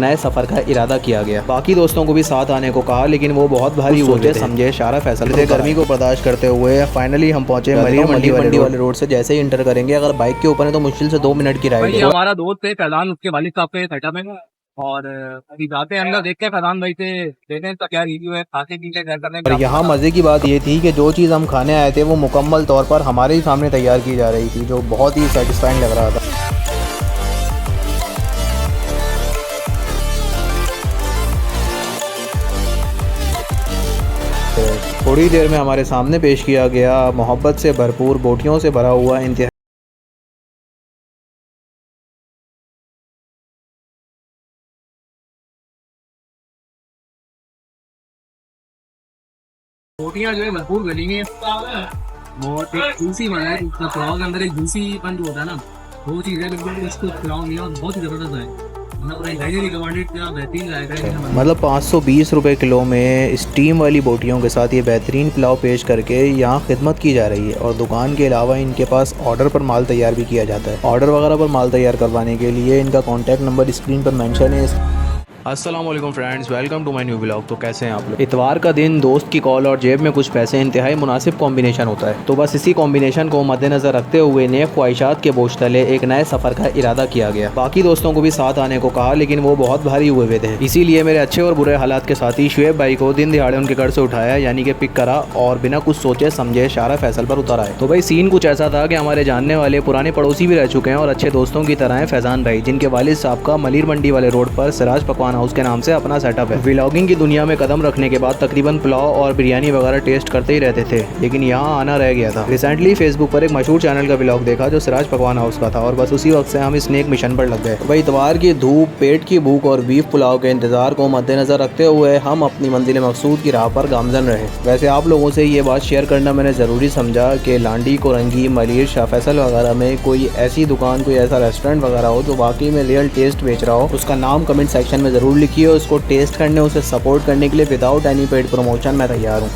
नए सफर का इरादा किया गया। बाकी दोस्तों को भी साथ आने को कहा, लेकिन वो बहुत भारी सोचे समझे सारा फैसला गर्मी को बर्दाश्त करते हुए फाइनली हम पहुंचे मलिर मंडी वाले रोड से। जैसे ही इंटर करेंगे, अगर बाइक के ऊपर है तो मुश्किल से 2 मिनट की राइड है। हमारा दोस्त है फैजान, उसके वालिद साहब के सेटअप है और अभी जाते हैं अंदर, देखते हैं फैजान भाई से, देखते हैं क्या रिव्यू है, खाते पीते घर करने। और यहाँ मज़े की बात ये थी कि जो चीज़ हम खाने आए थे वो मुकम्मल तौर पर हमारे ही सामने तैयार की जा रही थी, जो बहुत ही सेटिस्फाइंग लग रहा था। थोड़ी देर में हमारे सामने पेश किया गया मोहब्बत से भरपूर बोटियों से भरा हुआ इंतहा रोटियां जो है भरपूर गली में बहुत एक जूसी बना है, पुलाव के अंदर एक जूसी पन जो होता है ना, वो चीज़ है बिल्कुल, इसको पुलाव नहीं और बहुत ही ज़बरदस्त है। मतलब 520 रुपये किलो में स्टीम वाली बोटियों के साथ ये बेहतरीन पुलाव पेश करके यहाँ खिदमत की जा रही है। और दुकान के अलावा इनके पास ऑर्डर पर माल तैयार भी किया जाता है। ऑर्डर वगैरह पर माल तैयार करवाने के लिए इनका कॉन्टैक्ट नंबर स्क्रीन पर मेंशन है। अस्सलाम वालेकुम friends, welcome to my new vlog. तो कैसे हैं आप लोग। इतवार का दिन, दोस्त की कॉल और जेब में कुछ पैसे, इंतहाई मुनासिब कॉम्बिनेशन होता है। तो बस इसी कॉम्बिनेशन को मद्देनजर रखते हुए नेक ख्वाहिशात के बोझ तले एक नए सफ़र का इरादा किया गया। बाकी दोस्तों को भी साथ आने को कहा, लेकिन वो बहुत भारी हुए थे। इसीलिए मेरे अच्छे और बुरे हालात के साथी शुएब भाई को दिन दिहाड़े उनके घर से उठाया, यानी कि पिक करा और बिना कुछ सोचे समझे शारा फैसल पर उतर आए। तो भाई सीन कुछ ऐसा था कि हमारे जानने वाले पुराने पड़ोसी भी रह चुके हैं और अच्छे दोस्तों की तरह हैं फैजान भाई, जिनके वालिद साहब का मलिर मंडी वाले रोड पर सिराज पकवान हाउस के नाम से अपना सेटअप है। व्लॉगिंग की दुनिया में कदम रखने के बाद तकरीबन पुलाव और बिरयानी वगैरह टेस्ट करते ही रहते थे, लेकिन यहाँ आना रह गया था। रिसेंटली फेसबुक पर एक मशहूर चैनल का व्लॉग देखा जो सिराज पकवान हाउस का था, और बस उसी वक्त से हम इस नेक मिशन पर लग गए। भाई इतवार की धूप, पेट की भूख और बीफ पुलाव के इंतजार को मद्देनजर रखते हुए हम अपनी मंजिल मकसूद की राह पर गामजन रहे। वैसे आप लोगों से ये बात शेयर करना मैंने ज़रूरी समझा कि लांडी, कोरंगी, मलिर, शाह फैसल वगैरह में कोई ऐसी दुकान, कोई ऐसा रेस्टोरेंट वगैरह हो जो वाकई में रियल टेस्ट बेच रहा हो, उसका नाम कमेंट सेक्शन में ज़रूर लिखिए। उसको टेस्ट करने, उसे सपोर्ट करने के लिए विदाउट एनी पेड प्रमोशन मैं तैयार हूँ।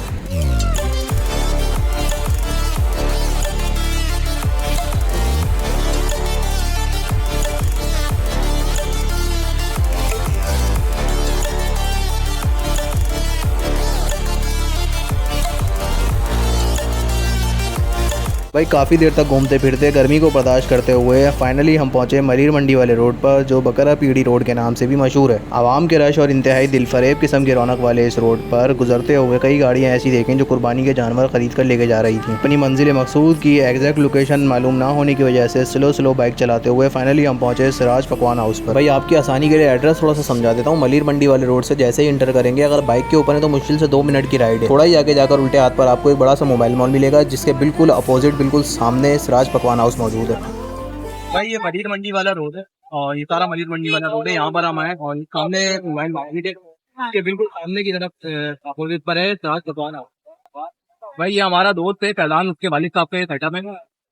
भाई काफ़ी देर तक घूमते फिरते गर्मी को बर्दाश्त करते हुए फाइनली हम पहुंचे मलिर मंडी वाले रोड पर, जो बकरा पीढ़ी रोड के नाम से भी मशहूर है। आवाम के रश और इंतहाई दिलफरेब किस्म की रौनक वाले इस रोड पर गुजरते हुए कई गाड़ियां ऐसी देखें जो कुर्बानी के जानवर खरीद कर लेके जा रही थी। अपनी मंजिल मकसूद की एग्जैक्ट लोकेशन मालूम ना होने की वजह से स्लो बाइक चलाते हुए फाइनली हम पहुंचे सिराज पकवान हाउस पर। भाई आपकी आसानी के लिए एड्रेस थोड़ा सा समझा देता हूँ। मलिर मंडी वाले रोड से जैसे ही इंटर करेंगे, अगर बाइक के ऊपर है तो मुश्किल से 2 मिनट की राइड है। थोड़ा ही आगे जाकर उल्टे हाथ पर आपको एक बड़ा सा मोबाइल मॉल मिलेगा, जिसके बिल्कुल अपोजिट, बिल्कुल सामने सिराज पकवान हाउस मौजूद है। भाई ये मलिर मंडी वाला रोड है और ये सारा मलिर मंडी वाला रोड है, यहाँ पर हम आए और सामने मोबाइल मार्केट है के बिल्कुल सामने की तरफ अपोजिट पर है सिराज पकवान हाउस। भाई ये हमारा दोस्त है फैजान, उसके वालिद साहब के सेटअप है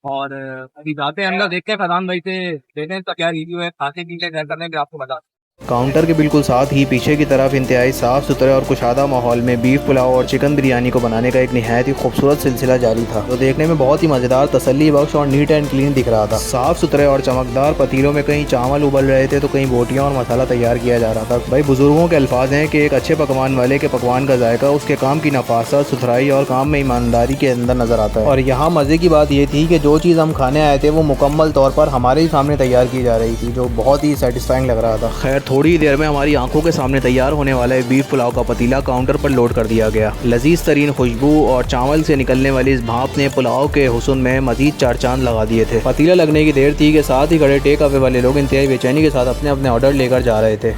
और अभी जाते हैं अंदर, देखते हैं फैजान भाई से, देखते हैं क्या रिव्यू है, खाते पीते घर करने के आपको बता। काउंटर के बिल्कुल साथ ही पीछे की तरफ इंतहाई साफ़ सुथरे और कुशादा माहौल में बीफ पुलाव और चिकन बिरयानी को बनाने का एक निहायत ही खूबसूरत सिलसिला जारी था, जो देखने में बहुत ही मज़ेदार, तसल्ली बख्श और नीट एंड क्लीन दिख रहा था। साफ़ सुथरे और चमकदार पतीलों में कहीं चावल उबल रहे थे तो कहीं बोटियाँ और मसाला तैयार किया जा रहा था। भाई बुजुर्गों के अल्फाज हैं कि एक अच्छे पकवान वाले के पकवान का जायका उसके काम की नफासत, सुथराई और काम में ईमानदारी के अंदर नजर आता है। और यहाँ मज़े की बात यह थी कि जो चीज़ हम खाने आए थे वो मुकम्मल तौर पर हमारे ही सामने तैयार की जा रही थी, जो बहुत ही सेटिस्फाइंग लग रहा था। खैर थोड़ी देर में हमारी आंखों के सामने तैयार होने वाला बीफ पुलाव का पतीला काउंटर पर लोड कर दिया गया। लजीज तरीन खुशबू और चावल से निकलने वाली इस भाप ने पुलाव के हुस्न में मजीद चार चांद लगा दिए थे। पतीला लगने की देर थी कि साथ ही खड़े टेक अवे वाले लोग इंतहाई बेचैनी के साथ अपने अपने ऑर्डर लेकर जा रहे थे।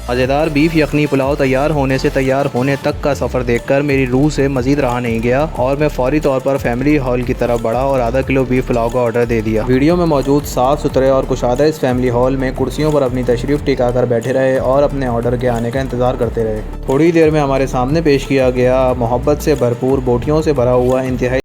मज़ेदार बीफ यखनी पुलाव तैयार होने तक का सफ़र देखकर मेरी रूह से मज़ीद रहा नहीं गया और मैं फौरी तौर पर फैमिली हॉल की तरफ बढ़ा और आधा किलो बीफ पुलाव का ऑर्डर दे दिया। वीडियो में मौजूद साफ़ सुथरे और कुशादा इस फैमिली हॉल में कुर्सियों पर अपनी तशरीफ़ टिकाकर बैठे रहे और अपने ऑर्डर के आने का इंतज़ार करते रहे। थोड़ी देर में हमारे सामने पेश किया गया मोहब्बत से भरपूर बोटियों से भरा हुआ इंतहाई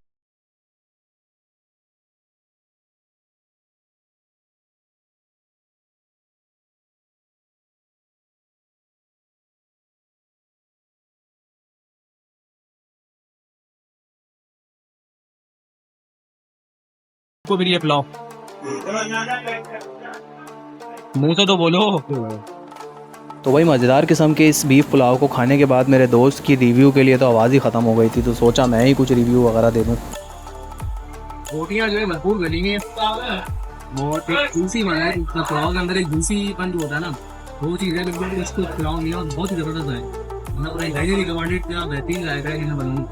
को फिर ये पुलाव मुंह से तो बोलो। तो वही मज़ेदार किस्म के इस बीफ पुलाव को खाने के बाद मेरे दोस्त की रिव्यू के लिए तो आवाज़ ही ख़त्म हो गई थी, तो सोचा मैं ही कुछ रिव्यू वगैरह दे दूँ। रोटियां जो है भरपूर गली हैं, बहुत जूसी बना है। पुलाव के अंदर एक जूसी पन जो होता है ना, वो चीज़ है बिल्कुल। इसको पुलाव मिला बहुत ही ज़बरदस्त है, बेहतरीन लायक है बनूँ।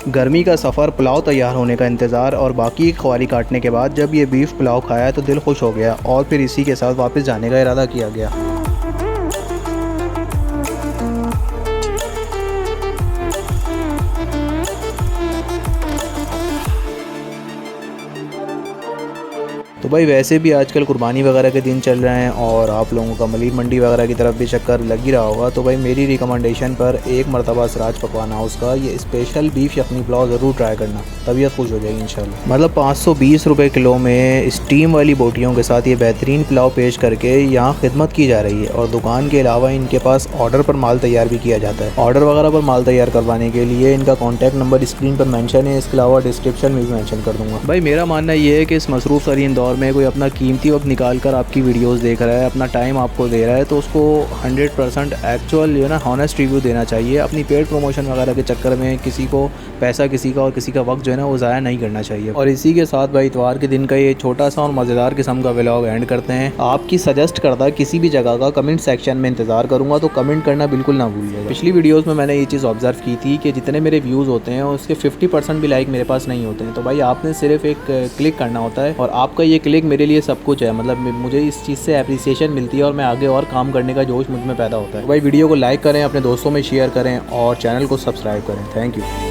गर्मी का सफ़र, पुलाव तैयार होने का इंतज़ार और बाकी की ख्वारी काटने के बाद जब ये बीफ पुलाव खाया तो दिल खुश हो गया और फिर इसी के साथ वापस जाने का इरादा किया गया। तो भाई वैसे भी आजकल कुर्बानी वगैरह के दिन चल रहे हैं और आप लोगों का मलिर मंडी वगैरह की तरफ भी चक्कर लग ही रहा होगा, तो भाई मेरी रिकमेंडेशन पर एक मरतबा सिराज पकवान हाउस का ये स्पेशल बीफ यखनी पुलाव ज़रूर ट्राई करना, तबीयत खुश हो जाएगी इंशाल्लाह। मतलब 520 रुपये किलो में स्टीम वाली बोटियों के साथ ये बेहतरीन पुलाव पेश करके यहाँ खिदमत की जा रही है और दुकान के अलावा इनके पास ऑर्डर पर माल तैयार भी किया जाता है। ऑर्डर वगैरह पर माल तैयार करवाने के लिए इनका कॉन्टैक्ट नंबर स्क्रीन पर मेंशन है, इसके अलावा डिस्क्रिप्शन में भी मेंशन कर दूँगा। भाई मेरा मानना ये है कि इस मसरूफ़ तरीन दौर में कोई अपना कीमती वक्त निकाल कर आपकी वीडियोस देख रहा है, अपना टाइम आपको दे रहा है, तो उसको 100% एक्चुअल जो है ना हॉनेस्ट रिव्यू देना चाहिए। अपनी पेड प्रमोशन वगैरह के चक्कर में किसी को पैसा, किसी का और किसी का वक्त जो है ना वो ज़ाया नहीं करना चाहिए। और इसी के साथ भाई इतवार के दिन का ये छोटा सा और मज़ेदार किस्म का व्लॉग एंड करते हैं। आपकी सजेस्ट करदा किसी भी जगह का कमेंट सेक्शन में इंतज़ार करूँगा, तो कमेंट करना बिल्कुल ना भूलिएगा। पिछली वीडियोज़ में मैंने ये चीज़ ऑब्जर्व की थी कि जितने मेरे व्यूज़ होते हैं उसके 50% भी लाइक मेरे पास नहीं होते हैं। तो भाई आपने सिर्फ एक क्लिक करना होता है और आपका ये क्लिक मेरे लिए सब कुछ है। मतलब मुझे इस चीज़ से एप्रिसिएशन मिलती है और मैं आगे और काम करने का जोश मुझ में पैदा होता है। भाई वीडियो को लाइक करें, अपने दोस्तों में शेयर करें और चैनल को सब्सक्राइब करें। Thank you.